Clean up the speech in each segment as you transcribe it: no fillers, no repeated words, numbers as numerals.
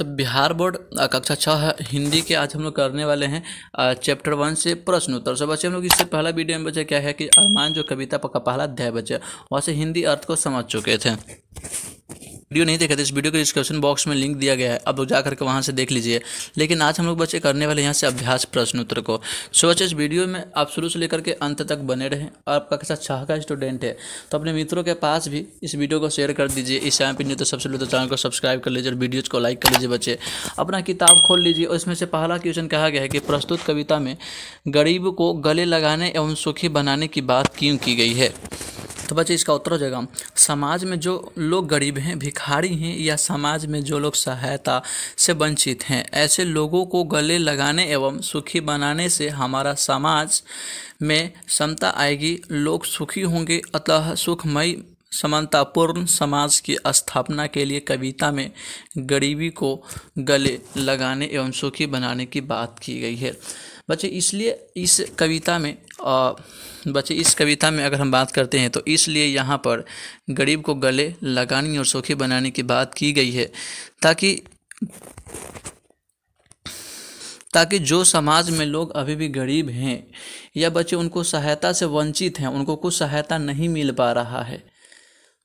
तो बिहार बोर्ड कक्षा 6 हिंदी के आज हम लोग करने वाले हैं चैप्टर 1 से प्रश्न उत्तर। सब बच्चे हम लोग इससे पहला वीडियो में बच्चे क्या है कि अरमान जो कविता का पहला अध्याय बच्चे वहाँ से हिंदी अर्थ को समझ चुके थे। वीडियो नहीं देखे थे, इस वीडियो के डिस्क्रिप्शन बॉक्स में लिंक दिया गया है, अब लोग जा करके वहाँ से देख लीजिए। लेकिन आज हम लोग बच्चे करने वाले यहाँ से अभ्यास प्रश्न उत्तर को। सो बच्चे इस वीडियो में आप शुरू से लेकर के अंत तक बने रहें। और आपका कक्षा 6 का स्टूडेंट है तो अपने मित्रों के पास भी इस वीडियो को शेयर कर दीजिए। इस चैनल पर नहीं तो सबसे पहले तो चैनल को सब्सक्राइब कर लीजिए और वीडियोज़ को लाइक कर लीजिए। बच्चे अपना किताब खोल लीजिए और इसमें से पहला क्वेश्चन कहा गया है कि प्रस्तुत कविता में गरीब को गले लगाने एवं सुखी बनाने की बात क्यों की गई है। तो बच्चे इसका उत्तर हो जाएगा, समाज में जो लोग गरीब हैं, भिखारी हैं या समाज में जो लोग सहायता से वंचित हैं, ऐसे लोगों को गले लगाने एवं सुखी बनाने से हमारा समाज में समता आएगी, लोग सुखी होंगे। अतः सुखमय समानतापूर्ण समाज की स्थापना के लिए कविता में गरीबी को गले लगाने एवं सुखी बनाने की बात की गई है। बच्चे इसलिए इस कविता में अगर हम बात करते हैं तो इसलिए यहाँ पर गरीब को गले लगाने और सुखी बनाने की बात की गई है ताकि जो समाज में लोग अभी भी गरीब हैं या बच्चे उनको सहायता से वंचित हैं, उनको कुछ सहायता नहीं मिल पा रहा है,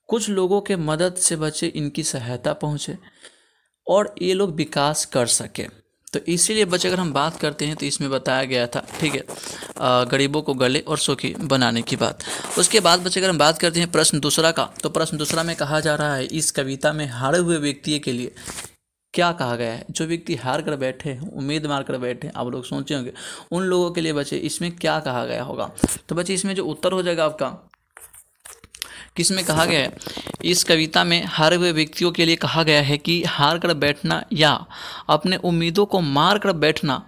कुछ लोगों के मदद से बच्चे इनकी सहायता पहुँचे और ये लोग विकास कर सके। तो इसीलिए बच्चे अगर हम बात करते हैं तो इसमें बताया गया था, ठीक है, गरीबों को गले और सुखी बनाने की बात। उसके बाद बच्चे अगर हम बात करते हैं प्रश्न दूसरा का, तो प्रश्न दूसरा में कहा जा रहा है इस कविता में हारे हुए व्यक्ति के लिए क्या कहा गया है। जो व्यक्ति हार कर बैठे हैं, उम्मीद मार कर बैठे हैं, आप लोग सोचे होंगे उन लोगों के लिए बच्चे इसमें क्या कहा गया होगा। तो बच्चे इसमें जो उत्तर हो जाएगा आपका, किसमें कहा गया है, इस कविता में हारे हुए व्यक्तियों के लिए कहा गया है कि हार कर बैठना या अपने उम्मीदों को मार कर बैठना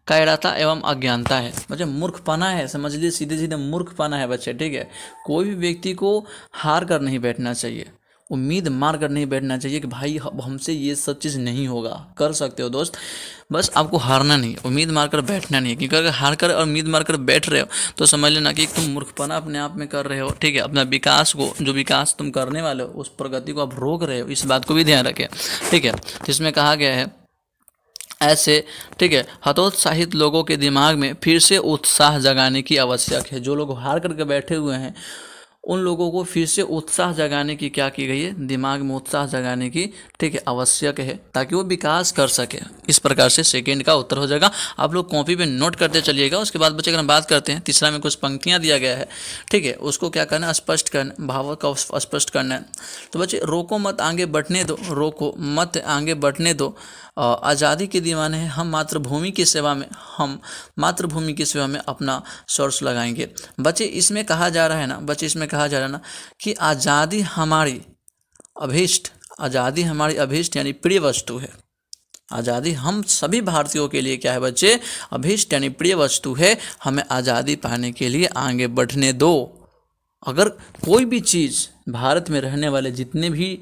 कायरता एवं अज्ञानता है। बच्चे मूर्खपना है, समझ लीजिए सीधे सीधे मूर्खपना है बच्चे, ठीक है। कोई भी व्यक्ति को हार कर नहीं बैठना चाहिए, उम्मीद मार कर नहीं बैठना चाहिए कि भाई हमसे ये सब चीज़ नहीं होगा। कर सकते हो दोस्त, बस आपको हारना नहीं, उम्मीद मार कर बैठना नहीं है। क्योंकि अगर हार कर और उम्मीद मार कर बैठ रहे हो तो समझ लेना कि तुम मूर्खपना अपने आप में कर रहे हो, ठीक है। अपना विकास को, जो विकास तुम करने वाले हो उस प्रगति को आप रोक रहे हो, इस बात को भी ध्यान रखें, ठीक है। तो इसमें कहा गया है ऐसे, ठीक है, हतोत्साहित लोगों के दिमाग में फिर से उत्साह जगाने की आवश्यक है। जो लोग हार करके बैठे हुए हैं उन लोगों को फिर से उत्साह जगाने की क्या की गई है, दिमाग में उत्साह जगाने की, ठीक है, आवश्यक है ताकि वो विकास कर सके। इस प्रकार से सेकंड का उत्तर हो जाएगा। आप लोग कॉपी पे नोट करते चलिएगा। उसके बाद बच्चे अगर हम बात करते हैं तीसरा में कुछ पंक्तियां दिया गया है, ठीक है, उसको क्या करना है, स्पष्ट करना, भाव का स्पष्ट करना है। तो बच्चे रोको मत आगे बढ़ने दो, रोको मत आगे बढ़ने दो, आज़ादी के दीवाने हैं हम, मातृभूमि की सेवा में, हम मातृभूमि की सेवा में अपना सोर्स लगाएंगे। बच्चे इसमें कहा जा रहा है ना, बच्चे इसमें कहा जा रहा है ना कि आज़ादी हमारी अभीष्ट यानी प्रिय वस्तु है। आज़ादी हम सभी भारतीयों के लिए क्या है बच्चे, अभीष्ट यानी प्रिय वस्तु है। हमें आज़ादी पाने के लिए आगे बढ़ने दो। अगर कोई भी चीज़ भारत में रहने वाले जितने भी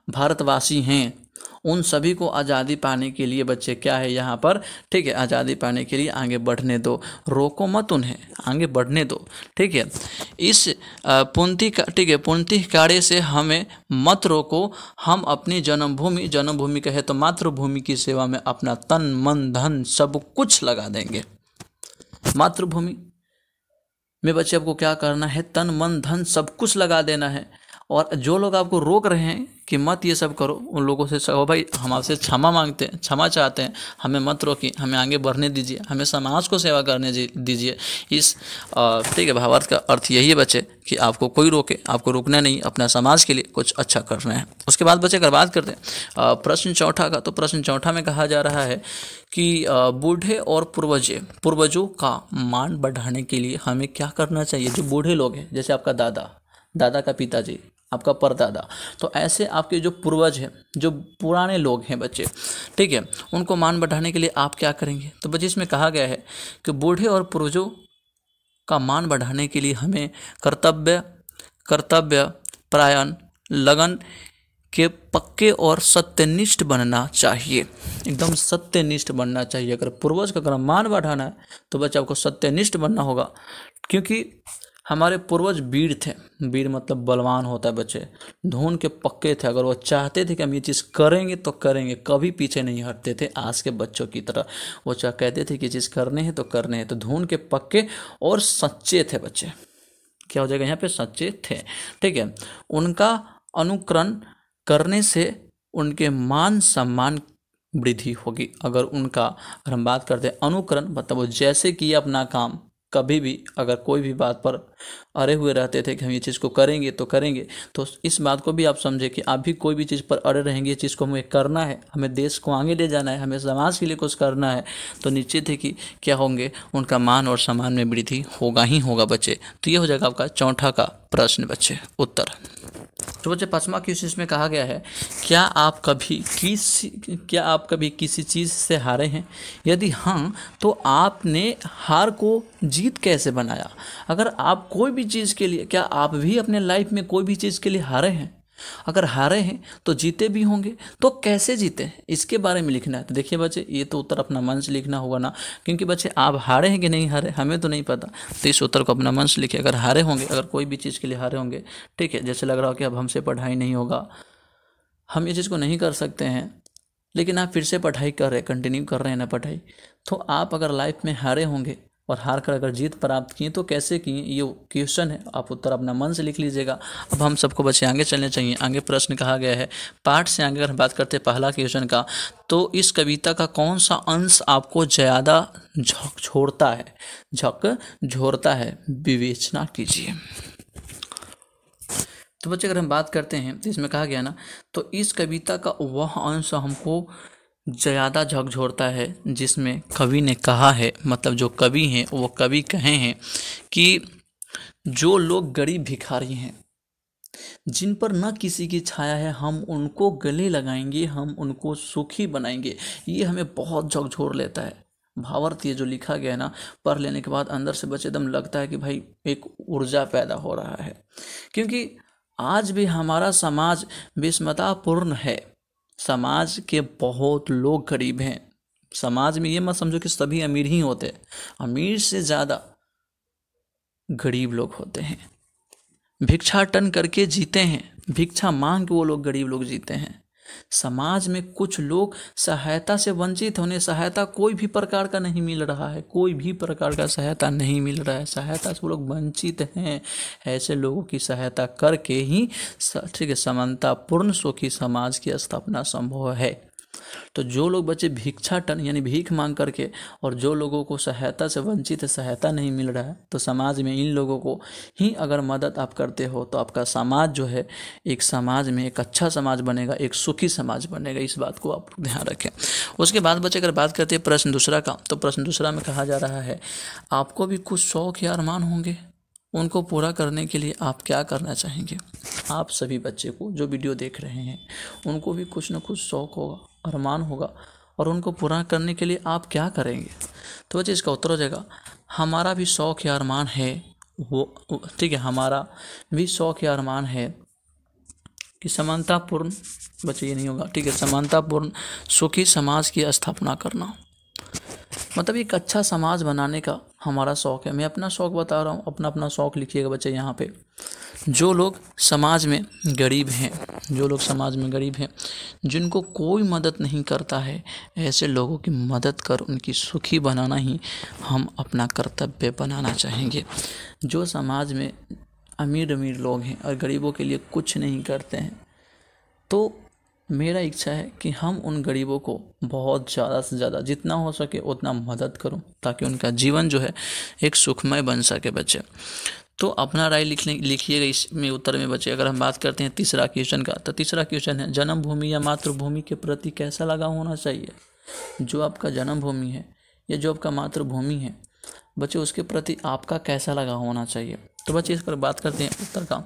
भारतवासी हैं उन सभी को आज़ादी पाने के लिए बच्चे क्या है यहाँ पर, ठीक है, आज़ादी पाने के लिए आगे बढ़ने दो, रोको मत उन्हें, आगे बढ़ने दो, ठीक है। इस पुण्य कार्य से हमें मत रोको, हम अपनी जन्मभूमि कहे तो मातृभूमि की सेवा में अपना तन मन धन सब कुछ लगा देंगे। मातृभूमि में बच्चे आपको क्या करना है, तन मन धन सब कुछ लगा देना है। और जो लोग आपको रोक रहे हैं कि मत ये सब करो, उन लोगों से कहो भाई हम आपसे क्षमा मांगते हैं, क्षमा चाहते हैं, हमें मत रोकिए, हमें आगे बढ़ने दीजिए, हमें समाज को सेवा करने दीजिए। इस ठीक है, भावार्थ का अर्थ यही है बच्चे कि आपको कोई रोके, आपको रुकना नहीं, अपना समाज के लिए कुछ अच्छा करना है। उसके बाद बच्चे अगर बात करते हैं प्रश्न चौथा का, तो प्रश्न चौथा में कहा जा रहा है कि बूढ़े और पूर्वजों का मान बढ़ाने के लिए हमें क्या करना चाहिए। जो बूढ़े लोग हैं, जैसे आपका दादा का पिताजी, आपका परदादा, तो ऐसे आपके जो पूर्वज हैं, जो पुराने लोग हैं बच्चे, ठीक है, उनको मान बढ़ाने के लिए आप क्या करेंगे। तो बच्चे इसमें कहा गया है कि बूढ़े और पूर्वजों का मान बढ़ाने के लिए हमें कर्तव्य परायण, लगन के पक्के और सत्यनिष्ठ बनना चाहिए। एकदम सत्यनिष्ठ बनना चाहिए। अगर पूर्वज का अगर मान बढ़ाना है तो बच्चे आपको सत्यनिष्ठ बनना होगा। क्योंकि हमारे पूर्वज वीर थे, वीर मतलब बलवान होता है बच्चे, ढूंढ के पक्के थे। अगर वो चाहते थे कि हम ये चीज़ करेंगे तो करेंगे, कभी पीछे नहीं हटते थे आज के बच्चों की तरह। वो कहते थे कि चीज़ करने हैं तो करने हैं, तो ढूंढ के पक्के और सच्चे थे बच्चे। क्या हो जाएगा यहाँ पे, सच्चे थे। ठीक है, उनका अनुकरण करने से उनके मान सम्मान वृद्धि होगी। अगर हम बात करते हैं अनुकरण, मतलब वो जैसे कि अपना काम, कभी भी अगर कोई भी बात पर अड़े हुए रहते थे कि हम ये चीज़ को करेंगे तो करेंगे, तो इस बात को भी आप समझे कि आप भी कोई भी चीज़ पर अड़े रहेंगे, ये चीज़ को हमें करना है, हमें देश को आगे ले जाना है, हमें समाज के लिए कुछ करना है, तो निश्चित है कि क्या होंगे, उनका मान और सम्मान में वृद्धि होगा ही होगा बच्चे। तो ये हो जाएगा आपका चौथा का प्रश्न बच्चे, उत्तर। तो बच्चे 5वां क्वेश्चन में कहा गया है, क्या आप कभी किसी चीज़ से हारे हैं? यदि हाँ, तो आपने हार को जीत कैसे बनाया? अगर आप कोई भी चीज़ के लिए, क्या आप भी अपने लाइफ में कोई भी चीज़ के लिए हारे हैं? अगर हारे हैं तो जीते भी होंगे, तो कैसे जीते, इसके बारे में लिखना है। तो देखिए बच्चे, ये तो उत्तर अपना मन से लिखना होगा ना, क्योंकि बच्चे आप हारे हैं कि नहीं हारे हमें तो नहीं पता, तो इस उत्तर को अपना मन से लिखिए। अगर हारे होंगे, अगर कोई भी चीज़ के लिए हारे होंगे, ठीक है, जैसे लग रहा हो कि अब हमसे पढ़ाई नहीं होगा, हम ये चीज़ को नहीं कर सकते हैं, लेकिन आप फिर से पढ़ाई कर रहे, कंटिन्यू कर रहे हैं ना पढ़ाई, तो आप अगर लाइफ में हारे होंगे और हार कर अगर जीत प्राप्त किए तो कैसे किए, ये क्वेश्चन है। आप उत्तर अपना मन से लिख लीजिएगा। अब हम सबको बच्चे आगे चलने चाहिए। आगे प्रश्न कहा गया है, पाठ से आगे अगर हम बात करते हैं पहला क्वेश्चन का, तो इस कविता का कौन सा अंश आपको ज़्यादा झकझोरता है, विवेचना कीजिए। तो बच्चे अगर हम बात करते हैं तो इसमें कहा गया ना, तो इस कविता का वह अंश हमको ज़्यादा झकझोरता है जिसमें कवि ने कहा है, मतलब जो कवि हैं वो कवि कहे हैं कि जो लोग गरीब भिखारी हैं, जिन पर न किसी की छाया है, हम उनको गले लगाएंगे, हम उनको सुखी बनाएंगे। ये हमें बहुत झकझोर लेता है। भावार्थ ये जो लिखा गया है ना, पढ़ लेने के बाद अंदर से बच्चे एकदम लगता है कि भाई एक ऊर्जा पैदा हो रहा है, क्योंकि आज भी हमारा समाज विषमतापूर्ण है। समाज के बहुत लोग गरीब हैं। समाज में ये मत समझो कि सभी अमीर ही होते हैं, अमीर से ज़्यादा गरीब लोग होते हैं। भिक्षाटन करके जीते हैं, भिक्षा मांग के वो लोग, गरीब लोग जीते हैं। समाज में कुछ लोग सहायता से वंचित होने, सहायता कोई भी प्रकार का नहीं मिल रहा है, कोई भी प्रकार का सहायता नहीं मिल रहा है, सहायता से वो लोग वंचित हैं। ऐसे लोगों की सहायता करके ही ठीक है समानतापूर्ण सुखी समाज की स्थापना संभव है। तो जो लोग बच्चे भिक्षाटन यानी भीख मांग करके, और जो लोगों को सहायता से वंचित है, सहायता नहीं मिल रहा है, तो समाज में इन लोगों को ही अगर मदद आप करते हो तो आपका समाज जो है एक समाज में एक अच्छा समाज बनेगा, एक सुखी समाज बनेगा। इस बात को आप ध्यान रखें। उसके बाद बच्चे अगर बात करते हैं प्रश्न दूसरा का, तो प्रश्न दूसरा में कहा जा रहा है, आपको भी कुछ शौक या अरमान होंगे, उनको पूरा करने के लिए आप क्या करना चाहेंगे? आप सभी बच्चे को जो वीडियो देख रहे हैं उनको भी कुछ न कुछ शौक होगा, अरमान होगा, और उनको पूरा करने के लिए आप क्या करेंगे? तो बच्चे इसका उत्तर हो जाएगा, हमारा भी शौक या अरमान है वो, ठीक है, हमारा भी शौक या अरमान है कि समानतापूर्ण, बच्चे ये नहीं होगा, ठीक है, समानतापूर्ण सुखी समाज की स्थापना करना, मतलब एक अच्छा समाज बनाने का हमारा शौक़ है। मैं अपना शौक़ बता रहा हूँ, अपना अपना शौक़ लिखिएगा बच्चे यहाँ पे। जो लोग समाज में गरीब हैं, जो लोग समाज में गरीब हैं, जिनको कोई मदद नहीं करता है, ऐसे लोगों की मदद कर उनकी सुखी बनाना ही हम अपना कर्तव्य बनाना चाहेंगे। जो समाज में अमीर अमीर लोग हैं और गरीबों के लिए कुछ नहीं करते हैं, तो मेरा इच्छा है कि हम उन गरीबों को बहुत ज़्यादा से ज़्यादा जितना हो सके उतना मदद करूं, ताकि उनका जीवन जो है एक सुखमय बन सके बच्चे। तो अपना राय लिखिएगा इसमें उत्तर में बच्चे। अगर हम बात करते हैं तीसरा क्वेश्चन का, तो तीसरा क्वेश्चन है, जन्मभूमि या मातृभूमि के प्रति कैसा लगाव होना चाहिए? जो आपका जन्मभूमि है या जो आपका मातृभूमि है बच्चे, उसके प्रति आपका कैसा लगाव होना चाहिए? तो बच्चे इस पर बात करते हैं उत्तर का,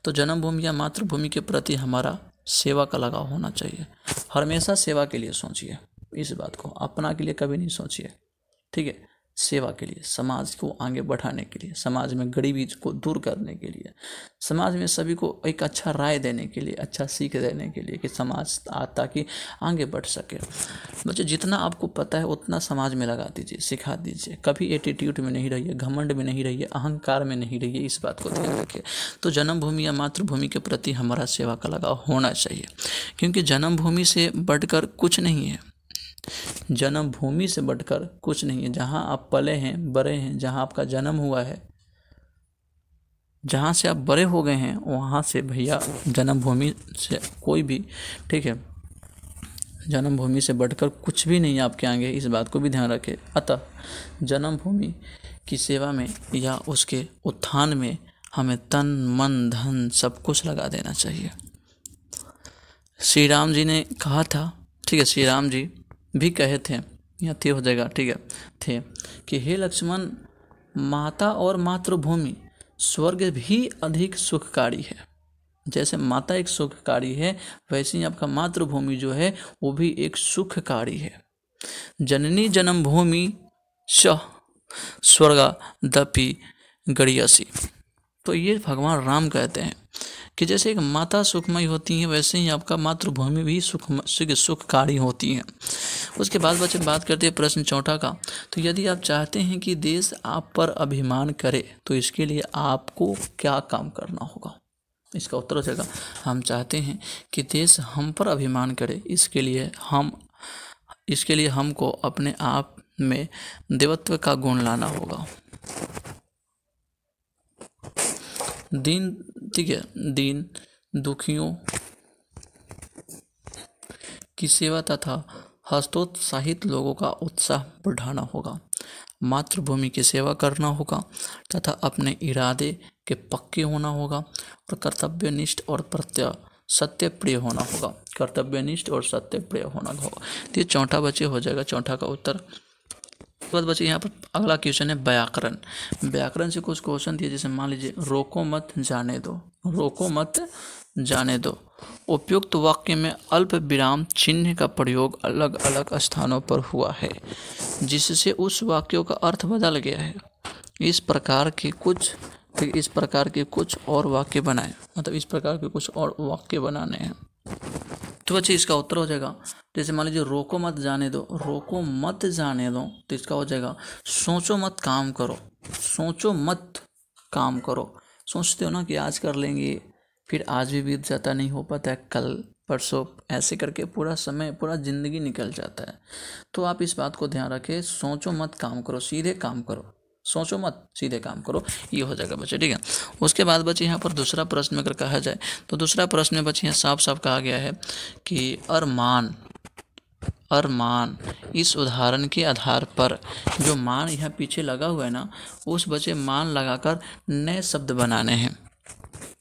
तो जन्मभूमि या मातृभूमि के प्रति हमारा सेवा का लगाव होना चाहिए। हमेशा सेवा के लिए सोचिए, इस बात को अपना के लिए कभी नहीं सोचिए, ठीक है। सेवा के लिए, समाज को आगे बढ़ाने के लिए, समाज में गरीबी को दूर करने के लिए, समाज में सभी को एक अच्छा राय देने के लिए, अच्छा सीख देने के लिए कि समाज ताकि आगे बढ़ सके। बच्चे जितना आपको पता है उतना समाज में लगा दीजिए, सिखा दीजिए। कभी एटीट्यूड में नहीं रहिए, घमंड में नहीं रहिए, अहंकार में नहीं रहिए, इस बात को ध्यान रखिए। तो जन्मभूमि या मातृभूमि के प्रति हमारा सेवा का लगाव होना चाहिए, क्योंकि जन्मभूमि से बढ़कर कुछ नहीं है। जन्मभूमि से बढ़कर कुछ नहीं है। जहाँ आप पले हैं, बड़े हैं, जहाँ आपका जन्म हुआ है, जहाँ से आप बड़े हो गए हैं, वहाँ से भैया जन्मभूमि से कोई भी, ठीक है, जन्मभूमि से बढ़कर कुछ भी नहीं आपके आगे, इस बात को भी ध्यान रखें। अतः जन्मभूमि की सेवा में या उसके उत्थान में हमें तन मन धन सब कुछ लगा देना चाहिए। श्री राम जी ने कहा था, ठीक है, श्री राम जी भी कहे थे, यहाँ थे हो जाएगा, ठीक है, थे कि हे लक्ष्मण, माता और मातृभूमि स्वर्ग भी अधिक सुखकारी है। जैसे माता एक सुखकारी है, वैसे ही आपका मातृभूमि जो है वो भी एक सुखकारी है। जननी जन्मभूमि च स्वर्गादपि गरीयसी। तो ये भगवान राम कहते हैं कि जैसे एक माता सुखमय होती है, वैसे ही आपका मातृभूमि भी सुखकारी होती है। उसके बाद बच्चे बात करते हैं प्रश्न चौथा का। तो यदि आप चाहते हैं कि देश आप पर अभिमान करे तो इसके लिए आपको क्या काम करना होगा? इसका उत्तर हो जाएगा, हम चाहते हैं कि देश हम पर अभिमान करे, इसके लिए हमको अपने आप में देवत्व का गुण लाना होगा। ठीक है, दीन दुखियों की सेवा तथा हस्तोत्साहित लोगों का उत्साह बढ़ाना होगा। मातृभूमि की सेवा करना होगा तथा अपने इरादे के पक्के होना होगा और कर्तव्यनिष्ठ और सत्यप्रिय होना होगा। कर्तव्यनिष्ठ और सत्यप्रिय होना होगा। तो ये चौथा बच्चे हो जाएगा, चौथा का उत्तर। बाद बच्चे यहाँ पर अगला क्वेश्चन है व्याकरण। व्याकरण से कुछ क्वेश्चन दिए, जैसे मान लीजिए रोको मत जाने दो, रोको मत जाने दो। उपयुक्त वाक्य में अल्प विराम चिन्ह का प्रयोग अलग अलग स्थानों पर हुआ है, जिससे उस वाक्यों का अर्थ बदल गया है। इस प्रकार के कुछ और वाक्य बनाएं, मतलब इस प्रकार के कुछ और वाक्य बनाने हैं। तो बच्चे इसका उत्तर हो जाएगा, जैसे मान लीजिए रोको मत जाने दो, रोको मत जाने दो, तो इसका हो जाएगा सोचो मत काम करो, सोचो मत काम करो। सोचते हो ना कि आज कर लेंगे, फिर आज भी बीत जाता, नहीं हो पाता है, कल परसों, ऐसे करके पूरा समय, पूरा ज़िंदगी निकल जाता है। तो आप इस बात को ध्यान रखें, सोचो मत काम करो, सीधे काम करो, सोचो मत सीधे काम करो, ये हो जाएगा बच्चे, ठीक है। उसके बाद बच्चे यहाँ पर दूसरा प्रश्न अगर कहा जाए तो दूसरा प्रश्न में बच्चे यहाँ साफ साफ कहा गया है कि अरमान इस उदाहरण के आधार पर जो मान यहाँ पीछे लगा हुआ है ना, उस बच्चे मान लगाकर नए शब्द बनाने हैं।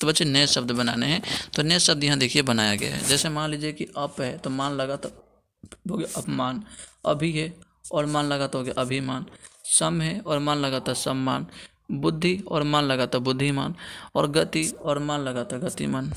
तो बच्चे नए शब्द बनाने हैं, तो नए शब्द यहाँ देखिए बनाया गया है। जैसे मान लीजिए कि अप है तो मान लगा तो हो गया अपमान, अभी है और मान लगा तो हो गया अभिमान, सम है और मान लगा था सम्मान, बुद्धि और मान लगा था बुद्धिमान, और गति और मान लगा था गतिमान।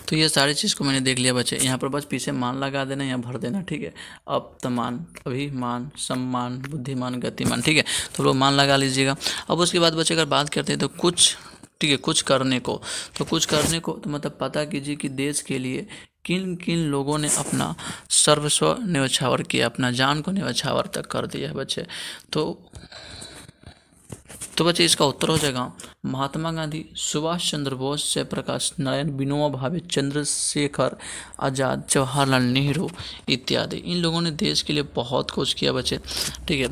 तो ये सारी चीज़ को मैंने देख लिया बच्चे। यहाँ पर बस पीछे मान लगा देना, यहाँ भर देना, ठीक है। अपमान, अभिमान, सम्मान, बुद्धिमान, गतिमान, ठीक है। तो लोग मान लगा लीजिएगा। अब उसके बाद बच्चे अगर बात करते हैं तो कुछ, ठीक है, कुछ करने को, तो कुछ करने को तो मतलब पता कीजिए कि देश के लिए किन किन लोगों ने अपना सर्वस्व न्यौछावर किया, अपना जान को न्यौछावर तक कर दिया है बच्चे। तो बच्चे इसका उत्तर हो जाएगा महात्मा गांधी, सुभाष चंद्र बोस, जयप्रकाश नारायण, विनोबा भावे, चंद्रशेखर आज़ाद, जवाहरलाल नेहरू इत्यादि। इन लोगों ने देश के लिए बहुत कुछ किया बच्चे, ठीक है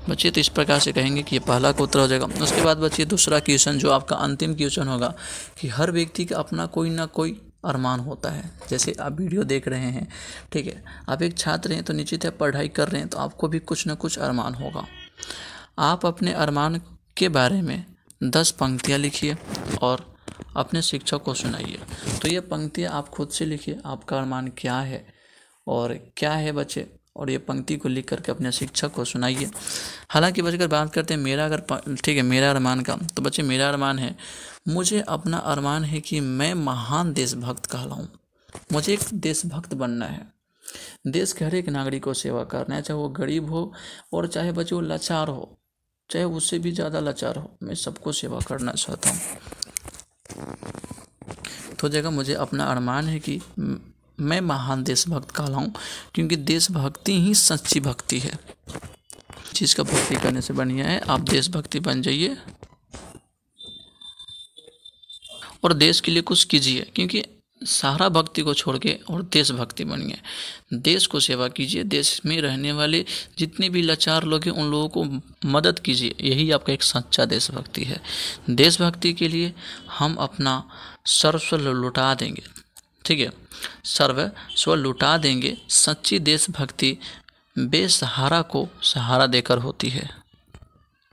बच्चे। तो इस प्रकार से कहेंगे कि ये पहला का उत्तर हो जाएगा। उसके बाद बच्चे दूसरा क्वेश्चन जो आपका अंतिम क्वेश्चन होगा कि हर व्यक्ति का अपना कोई ना कोई अरमान होता है। जैसे आप वीडियो देख रहे हैं, ठीक है, आप एक छात्र हैं तो निश्चित है पढ़ाई कर रहे हैं तो आपको भी कुछ ना कुछ अरमान होगा। आप अपने अरमान के बारे में 10 पंक्तियाँ लिखिए और अपने शिक्षक को सुनाइए। तो ये पंक्तियाँ आप खुद से लिखिए, आपका अरमान क्या है और क्या है बच्चे, और ये पंक्ति को लिख करके अपने शिक्षक को सुनाइए। हालांकि बच्चे अगर बात करते हैं मेरा, अगर ठीक है मेरा अरमान का, तो बच्चे मेरा अरमान है, मुझे अपना अरमान है कि मैं महान देशभक्त कहलाऊँ, मुझे एक देशभक्त बनना है। देश के हर एक नागरिक को सेवा करना है, चाहे वो गरीब हो और चाहे बच्चे वो लाचार हो, चाहे उससे भी ज़्यादा लाचार हो, मैं सबको सेवा करना चाहता हूँ। तो जगह मुझे अपना अरमान है कि मैं महान देशभक्त कहलाऊँ, क्योंकि देशभक्ति ही सच्ची भक्ति है। चीज़ का भक्ति करने से बढ़िया है आप देशभक्ति बन जाइए और देश के लिए कुछ कीजिए, क्योंकि सारा भक्ति को छोड़ के और देशभक्ति बनिए। देश को सेवा कीजिए, देश में रहने वाले जितने भी लाचार लोग हैं उन लोगों को मदद कीजिए, यही आपका एक सच्चा देशभक्ति है। देशभक्ति के लिए हम अपना सर्वस्व लुटा देंगे, ठीक है, सर्वस्व लुटा देंगे। सच्ची देशभक्ति बेसहारा को सहारा देकर होती है।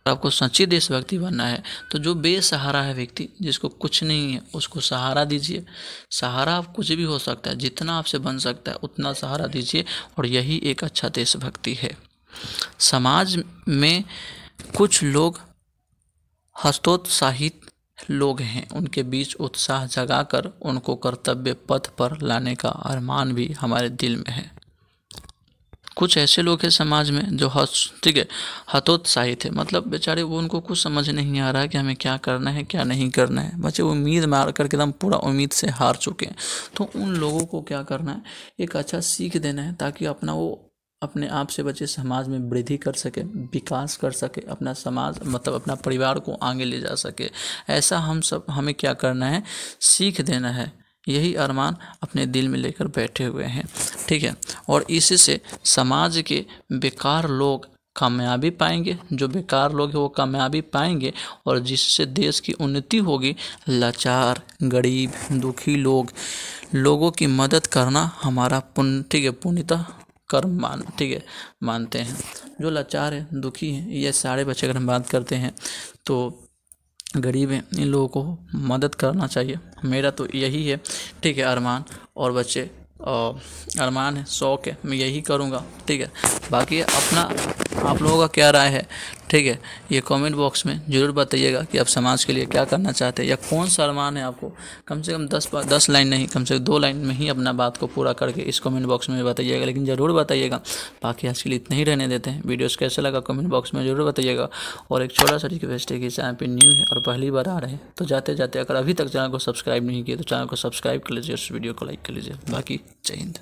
आपको सच्ची देशभक्ति बनना है तो जो बेसहारा है व्यक्ति, जिसको कुछ नहीं है, उसको सहारा दीजिए। सहारा आप कुछ भी हो सकता है, जितना आपसे बन सकता है उतना सहारा दीजिए, और यही एक अच्छा देशभक्ति है। समाज में कुछ लोग हतोत्साहित लोग हैं, उनके बीच उत्साह जगाकर उनको कर्तव्य पथ पर लाने का अरमान भी हमारे दिल में है। कुछ ऐसे लोग हैं समाज में जो ठीक है हतोत्साहित है, मतलब बेचारे वो उनको कुछ समझ नहीं आ रहा है कि हमें क्या करना है क्या नहीं करना है। बच्चे उम्मीद मार करके एकदम पूरा उम्मीद से हार चुके हैं। तो उन लोगों को क्या करना है, एक अच्छा सीख देना है, ताकि अपना वो अपने आप से बच्चे समाज में वृद्धि कर सके, विकास कर सके, अपना समाज मतलब अपना परिवार को आगे ले जा सके। ऐसा हमें क्या करना है, सीख देना है। यही अरमान अपने दिल में लेकर बैठे हुए हैं, ठीक है। और इससे समाज के बेकार लोग कामयाबी पाएंगे, जो बेकार लोग हैं वो कामयाबी पाएंगे, और जिससे देश की उन्नति होगी। लाचार, गरीब, दुखी लोगों की मदद करना हमारा पुण्य, ठीक है, पुण्यतः कर्म मानते हैं। जो लाचार है, दुखी हैं, ये सारे बच्चे अगर हम बात करते हैं तो गरीब हैं, इन लोगों को मदद करना चाहिए। मेरा तो यही है, ठीक है, अरमान। और बच्चे अरमान है, शौक़ है, मैं यही करूँगा, ठीक है। बाकी अपना आप लोगों का क्या राय है, ठीक है, ये कमेंट बॉक्स में ज़रूर बताइएगा कि आप समाज के लिए क्या करना चाहते हैं, या कौन सा अरमान है आपको। कम से कम 10 लाइन नहीं, कम से कम 2 लाइन में ही अपना बात को पूरा करके इस कमेंट बॉक्स में बताइएगा, लेकिन ज़रूर बताइएगा। बाकी आज के लिए इतना ही रहने देते हैं। वीडियोस कैसे लगा कमेंट बॉक्स में ज़रूर बताइएगा। और एक छोटा सा रिक्वेस्ट है कि चैनल पर न्यू है और पहली बार आ रहे हैं तो जाते जाते अगर अभी तक चैनल को सब्सक्राइब नहीं किया तो चैनल को सब्सक्राइब कर लीजिए, उस वीडियो को लाइक कर लीजिए। बाकी जय हिंद।